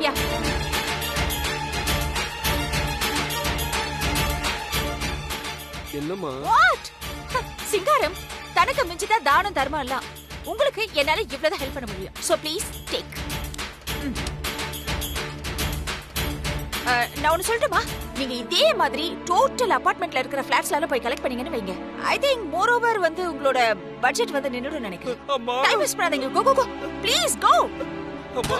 யா என்னம்மா? வாட்? சிங்காரம், தனக்கு மிஞ்சிதா தானம் தர்மம் எல்லாம். உங்களுக்கு என்னால இவ்வளவு ஹெல்ப் பண்ண முடியும். So please take. நான் ஒன்னு சொல்லட்டுமா? நீங்க இதே மாதிரி டோட்டல் அபார்ட்மெண்ட்ல இருக்கிற ஃபிளாட்ஸ்ல போய் கலெக்ட் பண்ணீங்கன்னு வைங்க. ஐ திங்க் மோர் ஓவர் உங்களோட பட்ஜெட் நின்னுடும் நினைக்கிறேன். டைம் வேஸ்ட் பண்ணாதீங்க. கோ கோ கோ ப்ளீஸ் கோ. அம்மா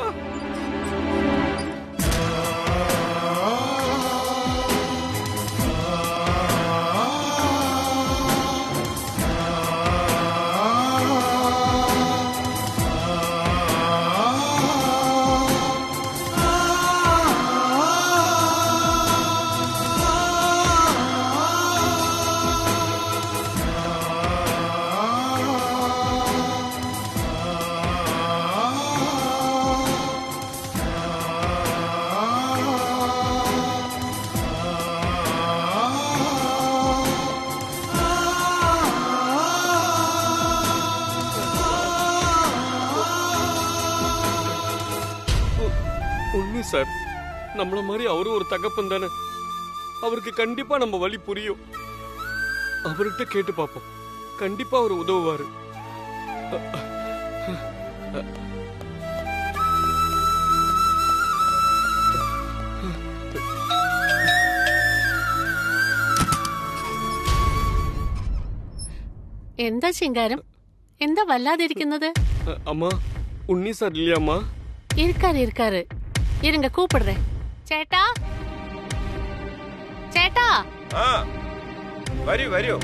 சார், நம்மள மாதிரி அவரும் ஒரு தகப்பன் தானே. அவருக்கு கண்டிப்பா நம்ம வழி புரியும். அவர்கிட்ட கேட்டு பாப்போம். கண்டிப்பா அவர் உதவுவாரு. എന്താ ശിങ്കാരം? എന്താ വല്ലാതിരിക്കുന്നത്? அம்மா, உன்னி சார் இல்லையாம்மா? இருக்காரு. இருங்க கூப்பிடுறேன். ചേട്ടാ ചേട്ടാ. വരൂ.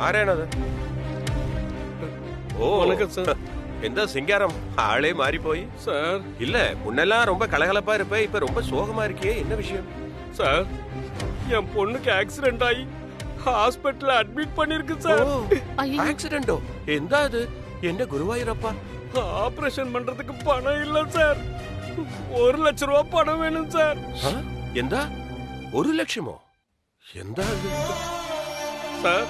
ആരാണത്? ഓ வணக்கம் சார். എന്താ சிங்காரம், ஆளே மாறி போய்? சார் இல்ல, முன்னெல்லாம் ரொம்ப கலகலப்பா இருப்ப, இப்ப ரொம்ப சோகமா இருக்கியே, என்ன விஷயம்? சார், என் பொண்ணுக்கு ஆக்சிடென்ட் ஆகி ஹாஸ்பிடல்ல அட்மிட் பண்ணிருக்கு சார். ஆக்சிடென்டோ? எந்த அது? என்ன குருவாயூரப்பா? ஆபரேஷன் பண்றதுக்கு பணம் இல்ல சார். 1 லட்சம் ரூபாய் பணம் வேணும் சார். எந்த 1 லட்சமோ? எந்த அது? சார்,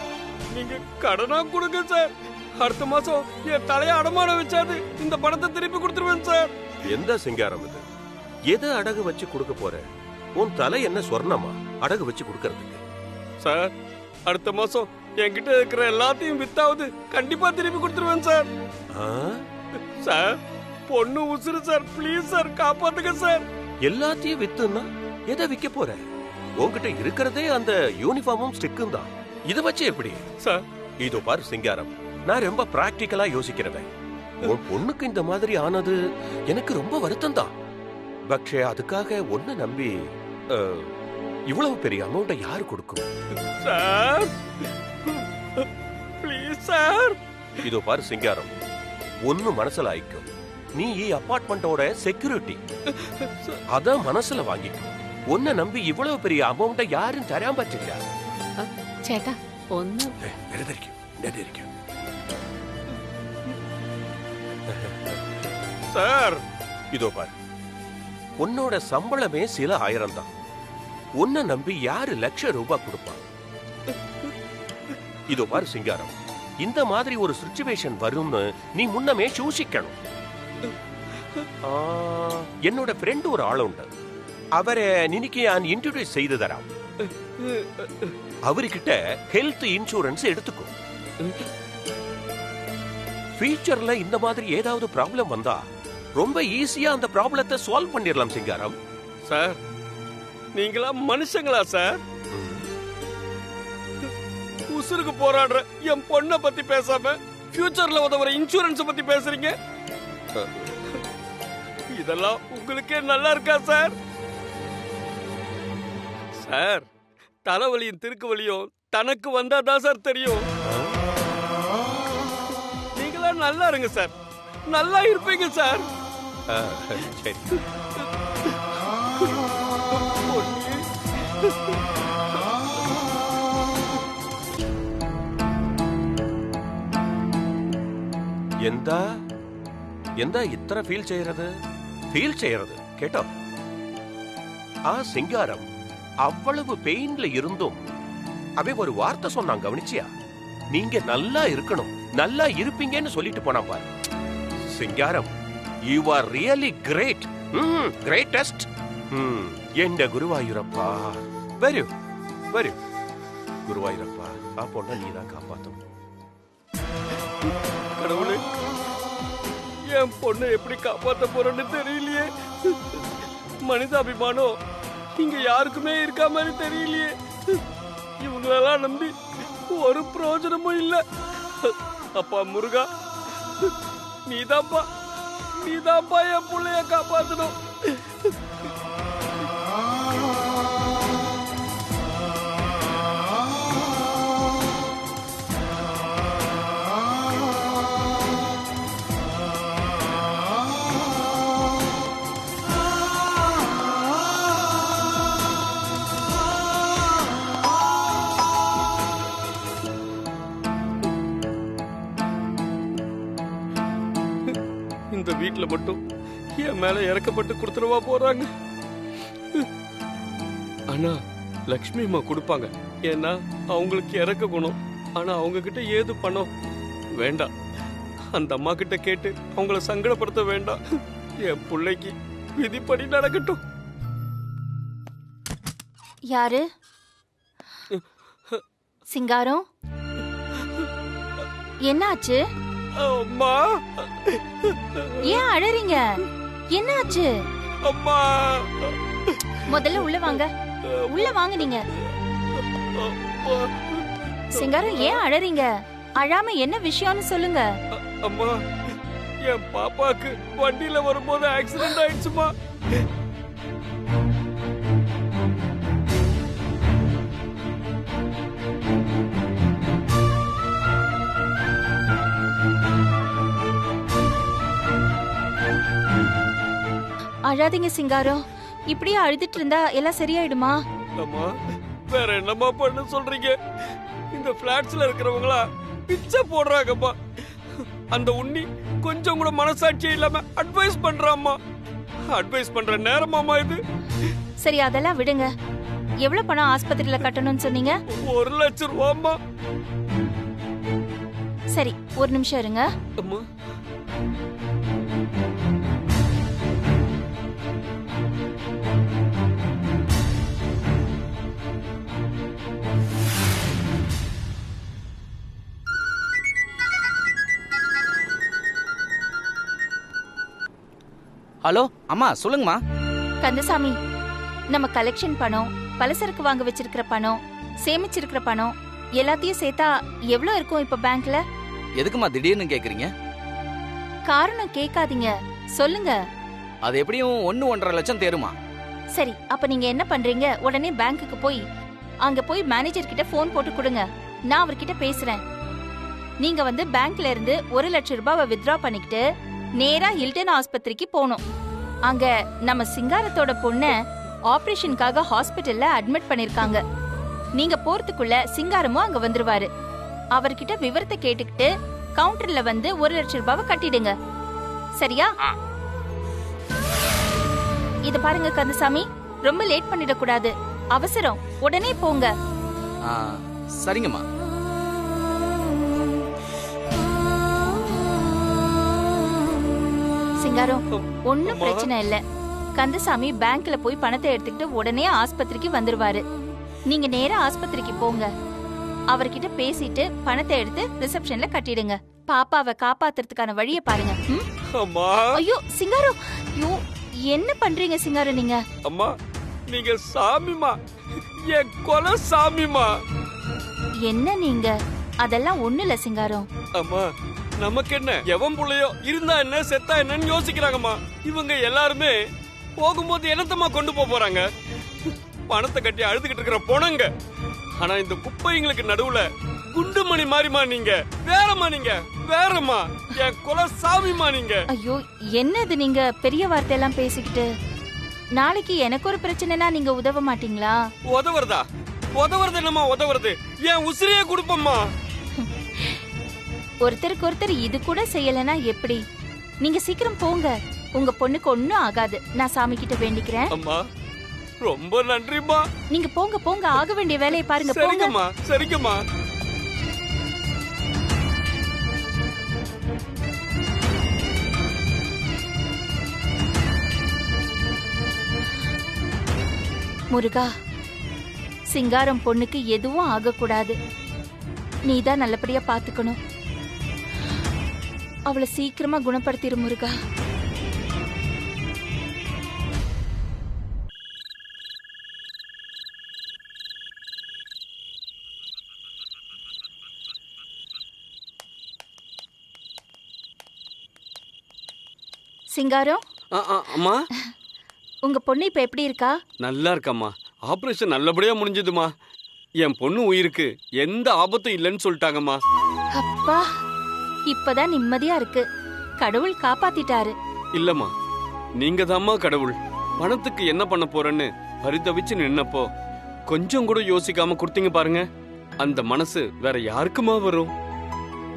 நீங்க கடனா கொடுங்க சார். அடுத்த மாசம் என் தலைய அடமானம் வச்சாது இந்த பணத்தை திருப்பி கொடுத்துருவேன் சார். எந்த சிங்காரம் இது? எது அடகு வச்சு கொடுக்க போற? உன் தலை என்ன சொர்ணமா அடகு வச்சு கொடுக்கறதுக்கு? சார், அடுத்த மாசம் என்கிட்ட இருக்கிற எல்லாத்தையும் வித்தாவது கண்டிப்பா திருப்பி கொடுத்துருவேன் சார். சார், பொண்ணு உசுறு சார். ப்ளீஸ் சார், காப்பாத்துங்க சார். எல்லாத்தையும் வித்துன்னா எதை விக்க போற? உன்கிட்ட இருக்கிறதே அந்த யூனிஃபார்மும் ஸ்டிக்கும் தான். இத வச்சு எப்படி சார்? இதோ பாரு சிங்காரம், நான் ரொம்ப பிராக்டிக்கலா யோசிக்கிறவன். உன் பொண்ணுக்கு இந்த மாதிரி ஆனது எனக்கு ரொம்ப வருத்தம் தான். பக்ஷே, அதுக்காக ஒன்ன நம்பி இவ்வளவு பெரிய அமௌண்ட யாரு கொடுக்கும்? Sir, please sir. இதோ பாரு சிங்காரம், ஒன்னு மனசுல ஆயிக்கும். நீ அபார்ட்மெண்டோட செக்யூரிட்டி, அத மனசுல வாங்கிக்கும். உன்னை நம்பி இவ்வளவு பெரிய அமௌண்ட யாரும் தராம பற்றியா? ചേട്ടാ ഒന്ന് சார், இதோ பாரு, உன்னோட சம்பளமே சில 1000 தான். உன்னை நம்பி யாரு லட்சம் ரூபாய் கொடுப்பான்? இதோ பாரு சிங்காரம், இந்த மாதிரி ஒரு சிச்சுவேஷன் வரும்னு நீ முன்னமே யோசிக்கணும். என்னோட ஃப்ரெண்ட் ஒரு ஆள் உண்டு, அவரை நினைக்க நான் இன்ட்ரோடியூஸ் செய்து தராம். அவர்கிட்ட ஹெல்த் இன்சூரன்ஸ் எடுத்துக்கோ. ஃபியூச்சர்ல இந்த மாதிரி ஏதாவது ப்ராப்ளம் வந்தா ரொம்ப ஈஸியா அந்த ப்ராப்ளத்தை சால்வ் பண்ணிடலாம் சிங்காரம். சார், நீங்களா மனுஷங்களா சார்? உசுருக்கு போராடுற என் பொண்ணை பத்தி பேசாம ஃபியூச்சர்ல உதவுற இன்சூரன்ஸ் பத்தி பேசுறீங்க. இதெல்லாம் உங்களுக்கே நல்லா இருக்கா சார்? சார், தலைவலியும் திருக்கு வலியும் தனக்கு வந்தாதான் சார் தெரியும். நீங்களா நல்லா இருங்க சார், நல்லா இருப்பீங்க சார். சரி. എന്താ ഇത്ര ഫീൽ ചെയ്യறது കേട്ടോ? ആ சிங்காரம் அவ்வளவு பெயின்ல இருந்தும் அவன் ஒரு வார்த்தை சொன்னான், கவனிச்சியா? நீங்க நல்லா இருக்கணும், நல்லா இருப்பீங்கன்னு சொல்லிட்டு போனா பாரு. Singaram, you are really great. Greatest. എന്റെ ഗുരുവായൂരപ്പ, വരൂ വരൂ. ഗുരുവായൂരപ്പ, ആ പൊണ്ണ നീതാ കാപ്പാത്തും. கடவுளே, என் பொண்ணை எப்படி காப்பாத்த போறேன்னு தெரியலையே. மனிதாபிமானம் இங்க யாருக்குமே இருக்கா மாதிரி தெரியலையே. இவங்களெல்லாம் நம்பி ஒரு பிரயோஜனமும் இல்ல. அப்பா முருகா, நீதாப்பா என் பிள்ளைய காப்பாத்தணும். இந்த வீட்டுல மட்டும் என் மேல இறக்கப்பட்டு கொடுத்துருவா போறாங்க. ஆனா லக்ஷ்மி அம்மா கொடுப்பாங்க. ஏன்னா அவங்களுக்கு இறக்க குணம். ஆனா அவங்க கிட்ட ஏது பணம் வேண்டாம். அந்த அம்மா கிட்ட கேட்டு அவங்கள சங்கடப்படுத்த வேண்டாம். என் பிள்ளைக்கு விதிப்படி நடக்கட்டும். யாரு? சிங்காரம், என்னாச்சு? அம்மா, ஏன் அழறீங்க? என்னாச்சு? அம்மா, முதல்ல உள்ள வாங்க. உள்ள வாங்க. நீங்க சிங்காரம், ஏன் அழறீங்க? அழாம என்ன விஷயம்னு சொல்லுங்க. அம்மா, என் பாப்பாக்கு வண்டியில வரும்போது ஆக்சிடென்ட் ஆயிடுச்சுமா. அழாதீங்க சிங்காரம். இப்படியே அழுதுட்டு இருந்தா எல்லாம் சரியாயிடுமா? அம்மா, வேற என்னம்மா பண்ண சொல்றீங்க? இந்த பிளாட்ஸ்ல இருக்கிறவங்களா பிச்சை போடுறாங்கம்மா. அந்த உண்ணி கொஞ்சம் கூட மனசாட்சியே இல்லாம அட்வைஸ் பண்றாம்மா. அட்வைஸ் பண்ற நேரமாமா இது? சரி, அதெல்லாம் விடுங்க. எவ்வளவு பணம் ஆஸ்பத்திரியில கட்டணும்னு சொன்னீங்க? 1 லட்சம் ரூபாய்மா. சரி, ஒரு நிமிஷம் இருங்க. அம்மா, ஹலோ அம்மா, சொல்லுங்கம்மா. கந்தசாமி, நம்ம கலெக்ஷன் பணம், பலசரக்கு வாங்க வச்சிருக்கிற பணம், சேமிச்சிருக்கிற பணம் எல்லாத்தையும் சேர்த்தா எவ்வளவு இருக்கும் இப்ப பேங்க்ல? எதுக்குமா திடீர்னு கேக்குறீங்க? காரணம் கேட்காதீங்க, சொல்லுங்க. அது எப்படியும் 1-1.5 லட்சம் தேருமா. சரி, அப்ப நீங்க என்ன பண்றீங்க? உடனே பேங்க்குக்கு போய் அங்க போய் மேனேஜர் கிட்ட போன் போட்டு கொடுங்க. நான் அவர்கிட்ட பேசுறேன். நீங்க வந்து பேங்க்ல இருந்து 1 லட்சம் ரூபாவை வித்ட்ரா பண்ணிக்கிட்டு நேரா ஹில்டன் ஆஸ்பத்திரிக்கு போகணும். அங்க நம்ம சிங்காரத்தோட பொண்ண ஆபரேஷனுக்காக ஹாஸ்பிட்டல்ல அட்மிட் பண்ணிருக்காங்க. நீங்க போறதுக்குள்ள சிங்காரமும் அங்க வந்துருவாரு. அவர்கிட்ட விவரத்தை கேட்டுக்கிட்டு கவுண்டர்ல வந்து 1 லட்சம் ரூபாவை கட்டிடுங்க. சரியா? இத பாருங்க கந்தசாமி, ரொம்ப லேட் பண்ணிடக்கூடாது. அவசரம், உடனே போங்க. சரிங்கம்மா. சிங்காரம், ஒன்னும் பிரச்சனை இல்ல. கந்தசாமி பேங்க்ல போய் பணத்தை எடுத்துக்கிட்டு உடனே ஆஸ்பத்திரிக்கு வந்துருவாரு. நீங்க நேரா ஆஸ்பத்திரிக்கு போங்க. அவர்கிட்ட பேசிட்டு பணத்தை எடுத்து ரிசப்ஷன்ல கட்டிடுங்க. பாப்பாவை காப்பாத்துறதுக்கான வழியை பாருங்க. அம்மா. ஐயோ சிங்காரம், ஐயோ என்ன பண்றீங்க சிங்காரம் நீங்க? அம்மா, நீங்க சாமிமா, என் கொலை சாமிமா. என்ன நீங்க? அதெல்லாம் ஒண்ணு இல்ல சிங்காரம். அம்மா, நமக்கு என்ன, எவன் புள்ளையோ இருந்தா என்ன செத்தா என்னன்னு யோசிக்கிறாங்கம்மா. இவங்க எல்லாருமே போகும்போது என்னத்தம்மா கொண்டு போறாங்க? பணத்தை கட்டி அழுதுகிட்டு இருக்கிற பொணங்க. ஆனா இந்த குப்பைங்களுக்கு நடுவுல குண்டுமணி மாறிமா நீங்க. வேறம்மா நீங்க, வேறம்மா. என் குல சாமிமா நீங்க. ஐயோ என்னது நீங்க பெரிய வார்த்தையெல்லாம் பேசிக்கிட்டு? நாளைக்கு எனக்கு ஒரு பிரச்சனைனா நீங்க உதவ மாட்டீங்களா? உதவுறதா? உதவுறது என்னம்மா உதவுறது? என் உசிரியே கொடுப்பம்மா. ஒருத்தருக்கு ஒருத்தர் இது கூட செய்யலனா எப்படி? நீங்க சீக்கிரம் போங்க. உங்க பொண்ணுக்கு ஒண்ணும் ஆகாது. நான் சாமி கிட்ட வேண்டிக்கிறேன். அம்மா, ரொம்ப நன்றிமா. நீங்க போங்க போங்க, ஆக வேண்டிய வேலையை பாருங்க. சரிங்கம்மா, சரிங்கம்மா. முருகா, சிங்காரம் பொண்ணுக்கு எதுவும் ஆகக்கூடாது. நீதான் நல்லபடியா பாத்துக்கணும். அவளை சீக்கிரமா குணப்படுத்திரு முருகா. சிங்காரம், அம்மா, உங்க பொண்ணு இப்ப எப்படி இருக்கா? நல்லா இருக்கம்மா. ஆபரேஷன் நல்லபடியா முடிஞ்சதுமா. என் பொண்ணு உயிருக்கு எந்த ஆபத்தும் இல்லைன்னு சொல்லிட்டாங்கம்மா. அப்பா, இப்பதான் நிம்மதியா இருக்கு. கடவுள் காப்பாத்திட்டாரு. இல்லம்மா, நீங்க தாம்மா கடவுள். பணத்துக்கு என்ன பண்ண போறேன்னு பரிதவிச்சு நின்னப்போ கொஞ்சம் கூட யோசிக்காம கொடுத்தீங்க பாருங்க. அந்த மனசு வேற யாருக்குமா வரும்?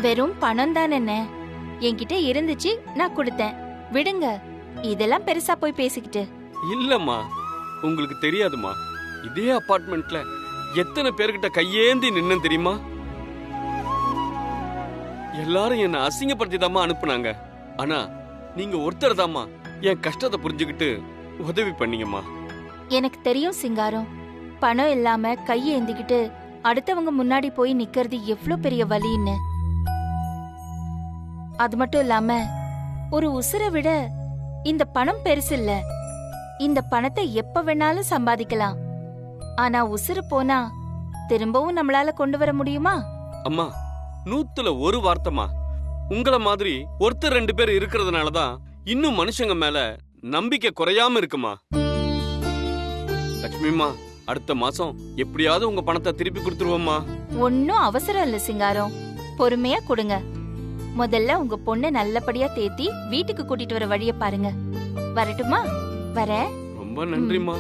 வெறும் பணம் தான் என்ன, என்கிட்ட இருந்துச்சு, நான் கொடுத்தேன். விடுங்க, இதெல்லாம் பெருசா போய் பேசிக்கிட்டு. இல்லம்மா, உங்களுக்கு தெரியாதுமா, இதே அபார்ட்மெண்ட்ல எத்தனை பேர்கிட்ட கையேந்தி நின்னு தெரியுமா? எல்லாரும் என்ன அசிங்கப்படுத்தி தாமா அனுப்புனாங்க. ஆனா நீங்க ஒருத்தர் தாமா என் கஷ்டத்தை புரிஞ்சுக்கிட்டு உதவி பண்ணீங்கம்மா. எனக்கு தெரியும் சிங்காரம், பணம் இல்லாம கையேந்திக்கிட்டு அடுத்தவங்க முன்னாடி போய் நிக்கிறது எவ்வளவு பெரிய வலின்னு. அது மட்டும் இல்லாம ஒரு உசுரை விட இந்த பணம் பெருசு இல்ல. இந்த பணத்தை எப்ப வேணாலும் சம்பாதிக்கலாம். ஆனா உசுறு போனா திரும்பவும் நம்மளால கொண்டு வர முடியுமா? அம்மா, 100ல 1 வார்த்தைமா. உங்கள மாதிரி ஒருத்தர் 2 பேர் இருக்கிறதுனாலதான் இன்னும் மனுஷங்க மேல நம்பிக்கை குறையாம இருக்குமா. லட்சுமிமா, அடுத்த மாசம் எப்படியாவது உங்க பணத்தை திருப்பி கொடுத்துருவோம்மா. ஒன்னும் அவசரம் இல்ல சிங்காரம், பொறுமையா கொடுங்க. முதல்ல உங்க பொண்ணை நல்லபடியா தேத்தி வீட்டுக்கு கூட்டிட்டு வர வழிய பாருங்க. வரட்டுமா? வரேன். ரொம்ப நன்றிம்மா.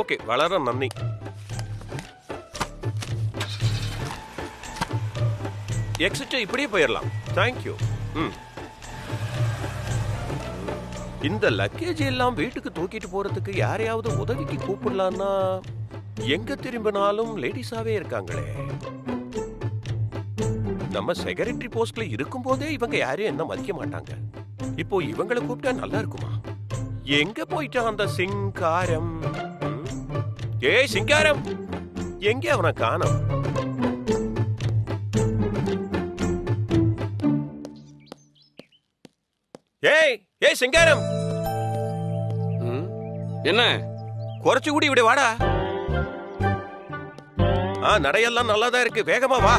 ஓகே, வளர நன்றி. எக்ஸிட் இப்படியே போயிடலாம். தேங்க்யூ. இந்த லக்கேஜ் எல்லாம் வீட்டுக்கு தூக்கிட்டு போறதுக்கு யாரையாவது உதவிக்கு கூப்பிடலான்னா எங்க திரும்பினாலும் லேடிஸாவே இருக்காங்களே. நம்ம செக்ரட்டரி போஸ்ட்ல இருக்கும் போதே இவங்க யாரையும் என்ன மதிக்க மாட்டாங்க. இப்போ இவங்களை கூப்பிட்டா நல்லா இருக்குமா? எங்க போயிட்டான் அந்த சிங்காரம்? ஏய் சிங்காரம், எங்கே அவனை காணோம்? ஏய் ஏய் சிங்காரம், என்ன குறைச்சு கூடி இப்படி வாடா. நடையெல்லாம் நல்லாதான் இருக்கு, வேகமா வா.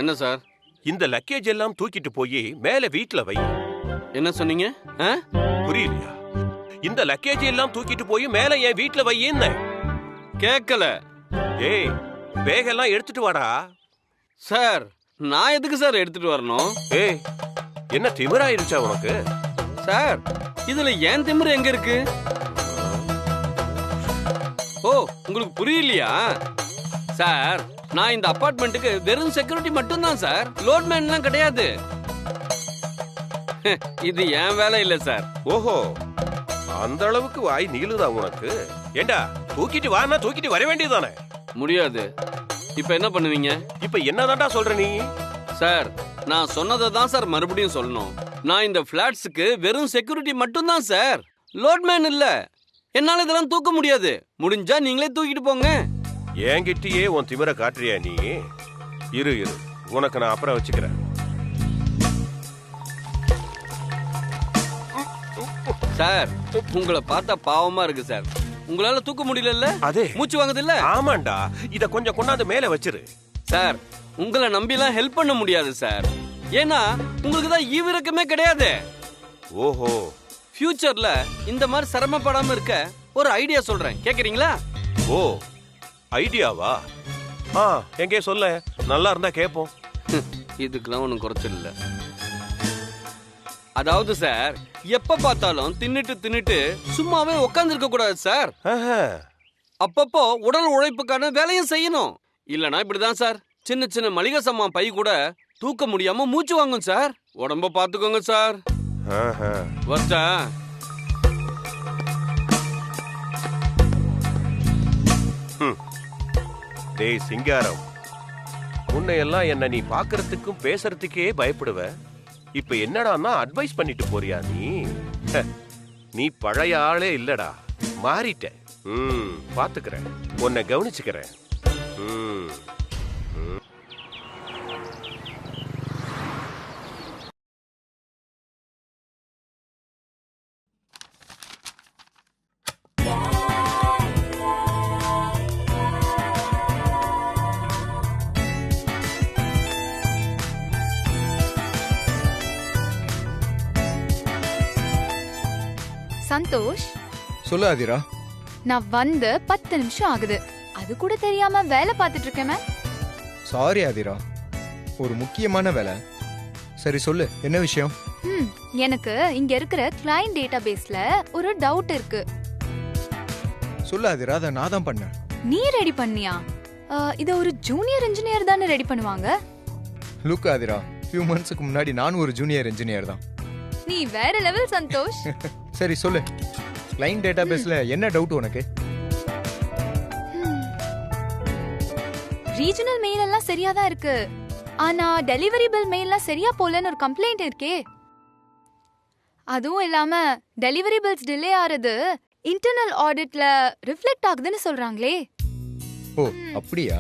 என்ன சார்? இந்த லக்கேஜ் எல்லாம் தூக்கிட்டு போய் மேல வீட்டுல வை. என்ன சொன்னீங்க? புரியலையா? இந்த லக்கேஜ் எல்லாம் தூக்கிட்டு போய் மேல என் வீட்டுல வை. என்ன கேக்கல? ஏய், பேக் எல்லாம் எடுத்துட்டு வாடா. சார், நான் எதுக்கு சார் எடுத்துட்டு வரணும்? ஏய், என்ன திமிராயிருச்சா உனக்கு? சார், இதுல ஏன் திமிரு எங்க இருக்கு? ஓ, உங்களுக்கு புரியலையா? சார், நான் இந்த அபார்ட்மெண்ட்டுக்கு வெறும் செக்யூரிட்டி மட்டும் தான் சார், லோட்மேன்லாம் கிடையாது. இது என் வேலை இல்ல சார். ஓஹோ, அந்த அளவுக்கு வாய் நீளுதா உனக்கு? ஏண்டா, தூக்கிட்டு வானா தூக்கிட்டு வர வேண்டியதானே? முடியாது. இப்ப என்ன பண்ணுவீங்க? இப்ப என்னதான்டா சொல்ற நீ? சார், நான் சொன்னதை தான் சார் மறுபடியும் சொல்லணும். நான் இந்த பிளாட்ஸுக்கு வெறும் செக்யூரிட்டி மட்டும் தான் சார், லோட்மேன் இல்ல. என்னால இதெல்லாம் தூக்க முடியாது. முடிஞ்சா நீங்களே தூக்கிட்டு போங்க. என்கிட்டயே உன் திமிர காட்டுறியா நீ? இரு இரு, உனக்கு நான் அப்புறம் வச்சுக்கிறேன். சார், உங்களை பார்த்தா பாவமா இருக்கு சார். உங்களால தூக்க முடியல? அதே மூச்சு வாங்குது இல்ல? ஆமாண்டா, இத கொஞ்சம் கொண்டாந்து மேல வச்சிரு. சார், உங்களை நம்பிலாம் ஹெல்ப் பண்ண முடியாது சார். ஏன்னா உங்களுக்கு தான் ஈவிரக்கமே கிடையாது. ஓஹோ, ஃபியூச்சர்ல இந்த மாதிரி சிரமப்படாம இருக்க ஒரு ஐடியா சொல்றேன், கேக்குறீங்களா? ஓ, ஐடியாவா? எங்கே சொல்ல, நல்லா இருந்தா கேப்போம். இதுக்கெல்லாம் ஒன்றும் குறைச்சல் இல்ல. அதாவது சார் எப்ப பார்த்தாலும் தின்னுட்டு சும்மாவே உட்கார்ந்து கூடாது சார். ஆஹா. அப்பப்போ உடல் உழைப்புக்கான வேலையும் செய்யணும். இல்லனா இப்படிதான் சார், சின்ன சின்ன மளிகை சாமான் பை கூட தூக்க முடியாம மூச்சு வாங்கும் சார். உடம்ப பாத்துக்கோங்க சார். ஆஹா. வச்சா டேய் சிங்காரம், முன்னையெல்லாம் என்ன நீ பாக்குறதுக்கும் பேசுறதுக்கே பயப்படுவ. இப்ப என்னடான்னா அட்வைஸ் பண்ணிட்டு போறியா நீ? நீ பழைய ஆளே இல்லடா, மாறிட்ட. பாத்துக்கிறேன், உன்னை கவனிச்சுக்கிறேன். சந்தோஷ், சொல்லு ஆதிரா. நான் வந்து 10 நிமிஷம் ஆகுது, அது கூட தெரியாம வேலை பார்த்துட்டு இருக்கேன். சாரி ஆதிரா, ஒரு முக்கியமான வேலை. சரி சொல்லு, என்ன விஷயம்? எனக்கு இங்க இருக்கிற கிளையண்ட் டேட்டாபேஸ்ல ஒரு டவுட் இருக்கு. சொல்லு ஆதிரா, அதை நான் தான் பண்ணேன். நீ ரெடி பண்ணியா? இத ஒரு ஜூனியர் இன்ஜினியர் தானே ரெடி பண்ணுவாங்க. லுக் ஆதிரா, ஃபியூ மந்த்ஸ்க்கு முன்னாடி நான் ஒரு ஜூனியர் இன்ஜினியர் தான். நீ வேற லெவல் சந்தோஷ். சரி சொல்லு, கிளையண்ட் டேட்டாபேஸ்ல என்ன டவுட் உனக்கு? ரீஜனல் மெயில் எல்லாம் சரியா தான் இருக்கு, ஆனா டெலிவரி பில் மெயில்லாம் சரியா போலன்னு ஒரு கம்ப்ளைண்ட் இருக்கே. அதுவும் இல்லாம டெலிவரி பில்ஸ் டிலே ஆறது இன்டர்னல் ஆடிட்ல ரிஃப்ளெக்ட் ஆகுதுன்னு சொல்றாங்களே. ஓ அப்படியா?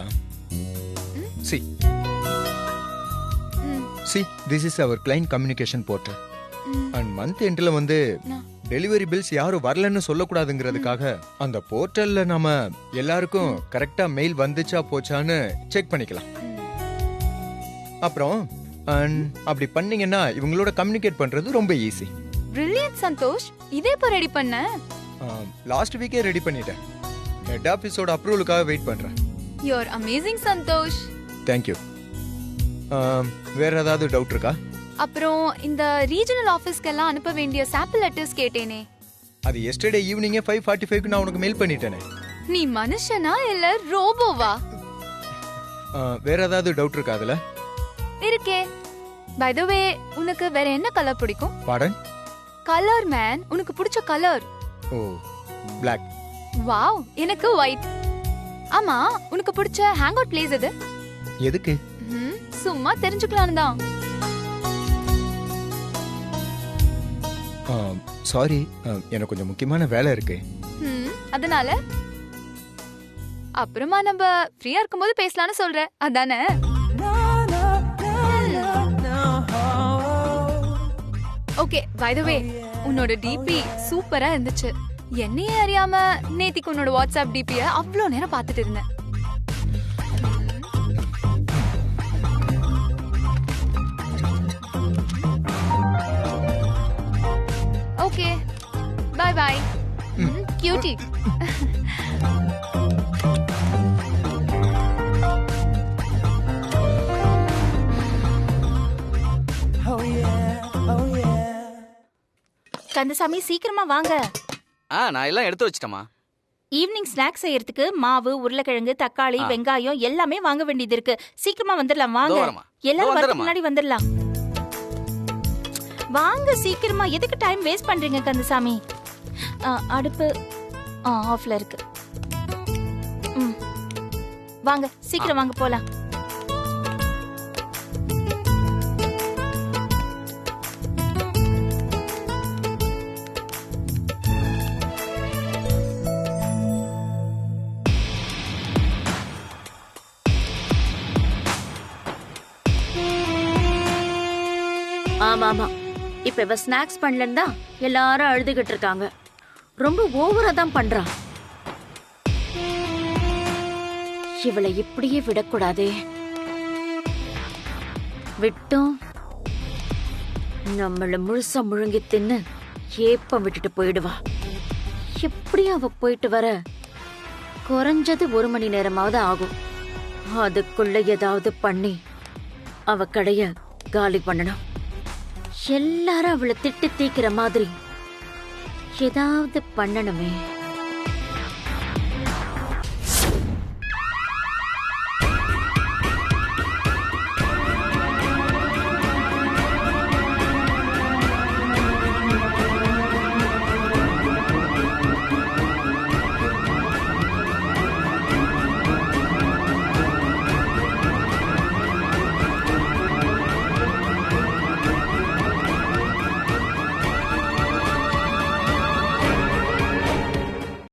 See, this is our client communication portal. And month endல வந்து டெலிவரி பில்ஸ் யாரும் வரலன்னு சொல்லக்கூடாதுங்கிறதுக்காக அந்த போர்ட்டல்ல நாம எல்லாருக்கும் கரெக்டா மெயில் வந்துச்சா போச்சான்னு செக் பண்ணிக்கலாம். அப்புறம் அப்படி பண்ணீங்கன்னா இவங்களோட கம்யூனிகேட் பண்றது ரொம்ப ஈஸி. பிரில்லியன்ட் சந்தோஷ், இதே எப்ப ரெடி பண்ண? லாஸ்ட் வீக்கே ரெடி பண்ணிட்டேன். ஹெட் ஆபீஸோட அப்ரூவலுக்காக வெயிட் பண்றேன். You are amazing Santhosh. Thank you. வேற ஏதாவது டவுட் இருக்கா? அப்புறம் இந்த ரீஜனல் ஆபீஸ்க்கெல்லாம் அனுப்ப வேண்டிய சாம்பிள் லெட்டர்ஸ் கேட்டேனே, அது எஸ்டர்டே ஈவினிங்கே 5:45க்கு நான் உனக்கு மெயில் பண்ணிட்டேனே. நீ மனுஷனா இல்ல ரோபோவா? வேற ஏதாவது டவுட் இருக்கா அதுல? இருக்கே. பை தி வே, உனக்கு வேற என்ன கலர் பிடிக்கும்? பாடன்? கலர் மேன், உனக்கு பிடிச்ச கலர்? ஓ, Black. வாவ், எனக்கு ஒயிட். ஆமா, உனக்கு பிடிச்ச ஹேங் அவுட் பிளேஸ் எது? எதுக்கு? சும்மா தெரிஞ்சுக்கலாம் தான். சாரி, எனக்கு கொஞ்சம் முக்கியமான வேலை இருக்கு. அதனால அப்புறமா நம்ம ஃப்ரீயா இருக்கும்போது பேசலாம்னு சொல்ற, அதானே? ஓகே, பை தி வே, உன்னோட டிபி சூப்பரா இருந்துச்சு. என்னையே அறியாம நேத்திக்கு உன்னோட வாட்ஸ்அப் டிபிய அவ்வளோ நேரம் பார்த்துட்டு இருந்தேன். Okay, bye bye cutie. Kandasamy, சீக்கிரமா வாங்க. நான் எல்லாம் எடுத்து வச்சிட்டேமா. ஈவினிங் ஸ்நாக்ஸ் செய்யறதுக்கு மாவு, உருளைக்கிழங்கு, தக்காளி, வெங்காயம் எல்லாமே வாங்க வேண்டியது இருக்கு. சீக்கிரமா வந்துடலாம் வாங்க. எல்லாரும் வரதுக்கு முன்னாடி வந்துடலாம் வாங்க சீக்கிரமா. எதுக்கு டைம் வேஸ்ட் பண்றீங்க கந்தசாமி? அடுப்பு ஆஃப்ல இருக்கு. வாங்க சீக்கிரம் வாங்க போலாம். ஆமா ஆமா, இப்ப இவ ஸ்நாக்ஸ் பண்ணலன்னு தான் எல்லாரும் அழுதுகிட்டு இருக்காங்க. ரொம்ப ஓவரா தான் பண்றா. இவளை இப்படியே விடக்கூடாதே. விட்டும் நம்மள முழுசா முழுங்கி தின்னு ஏப்பம் விட்டுட்டு போயிடுவா. எப்படியும் அவ போயிட்டு வர குறைஞ்சது 1 மணி நேரமாவது ஆகும். அதுக்குள்ள ஏதாவது பண்ணி அவ கடைய காலி பண்ணணும். எல்லாரும் அவளை திட்டு தீக்கிற மாதிரி ஏதாவது பண்ணணுமே.